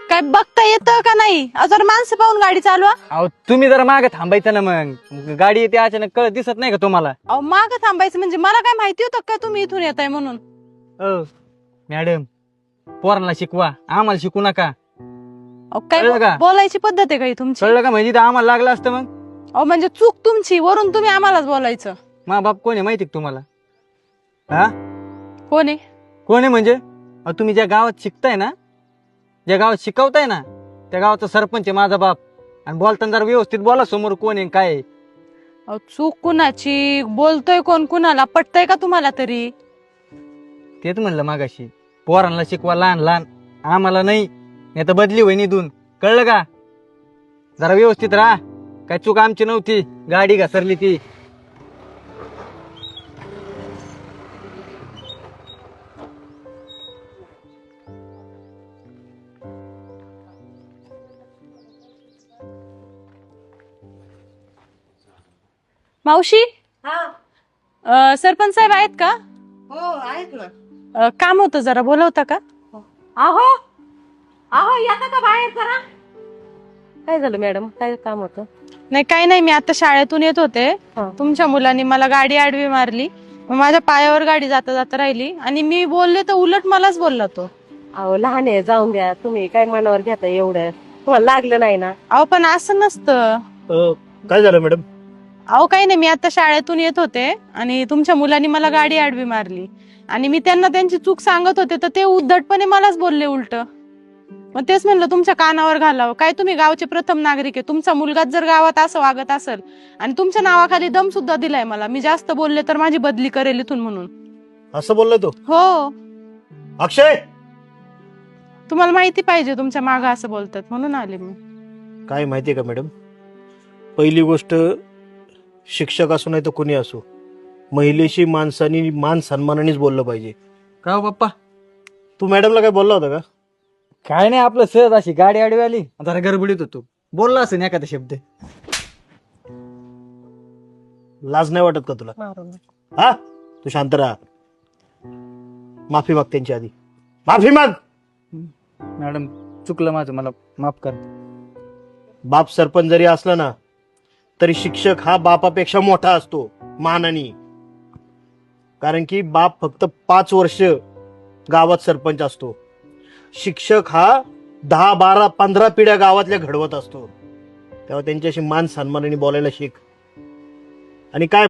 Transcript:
काय बघता येतं का नाही? जर माणसं पाहून गाडी चालवा. अहो तुम्ही जरा मागे थांबायचं ना, मग गाडी येते अचानक कळत दिसत नाही का तुम्हाला? अहो माग थांबायचं म्हणजे मला काय माहिती होतं काय तुम्ही इथून येताय म्हणून? मॅडम, पोरांना शिकवा, आम्हाला शिकू नका. अहो कळलं का? काय बोलायची पद्धत आहे का ही तुमची? कळलं का? म्हणजे आम्हाला लागलं असतं मग. अहो म्हणजे चूक तुमची, वरून तुम्ही आम्हालाच बोलायचं. मा बाप कोण आहे माहिती का तुम्हाला? हा, कोण आहे? कोण आहे म्हणजे? अहो तुम्ही ज्या गावात शिकताय ना, ज्या गावात शिकवताय ना, त्या गावाचा सरपंच आहे माझा बाप. आणि बोलताना जरा व्यवस्थित बोला, समोर कोण आहे काय आहे. अहो चूक कुणाची? बोलतोय कोण कुणाला? पटतय का तुम्हाला तरी? तेच म्हणलं मागाशी, पोरांना शिकवा लहान लहान, आम्हाला नाही तर बदली होईन इथून. कळलं का? जरा व्यवस्थित राहा. काय चूक आमची नव्हती, गाडी घसरली ती. मावशी, सरपंच साहेब आहेत का? हो आहेत ना. काम होतं, जरा बोलवता का? आहो आहो येता का बाहेर जरा? काय झालं मॅडम, काय काम होतं? नाही काही नाही, मी आता शाळेतून येत होते. हा. तुमच्या मुलांनी मला गाडी आडवी मारली. मग माझ्या पायावर गाडी जाता जाता राहिली आणि मी बोलले तर उलट मलाच बोलला तो. अहो लहान आहे, जाऊन द्या. तुम्ही काय मनावर घेता एवढं? तुम्हाला लागलं नाही ना? अहो पण असं नसतं. काय झालं मॅडम? अहो काही नाही, मी आता शाळेतून येत होते आणि तुमच्या मुलांनी मला गाडी आडवी मारली आणि मी त्यांना त्यांची चूक सांगत होते तर ते उद्धटपणे मलाच बोलले उलट. मग तेच म्हणलं तुमच्या कानावर घालावं. काय तुम्ही गावचे प्रथम नागरिक आहे, तुमचा मुलगाच जर गावात असं वागत असेल आणि तुमच्या नावाखाली दम सुद्धा दिलाय मला, मी जास्त बोलले तर माझी बदली करेल इथून म्हणून. असं बोलला तो? हो, अक्षय, तुम्हाला माहिती पाहिजे तुमच्या मागं असं बोलतात म्हणून आले मी. काय माहितीये का मॅडम, पहिली गोष्ट, शिक्षक असो नाही तर कोणी असो, महिलेशी माणसानी मान सन्मानानेच बोललं पाहिजे. का हो पप्पा? तू मॅडमला काय बोलला होता का? काय नाही, आपलं सहज अशी गाडी आडवी आली, जरा गडबडीत होतो, बोलला असेल एखादा शब्द. लाज नाही वाटत का तुला? हा, तू शांत राहा. माफी माग त्यांची आधी, माफी माग. मॅडम चुकलं माझं, मला माफ कर. बाप सरपंच जरी असला ना तरी शिक्षक हा बापापेक्षा मोठा असतो मानाने. कारण की बाप फक्त 5 वर्ष गावात सरपंच असतो, शिक्षक हा 10, 12, 15 पिढ्या गावातल्या घडवत असतो. तेव्हा त्यांच्याशी मान सन्मानाने बोलायला शिक. आणि काय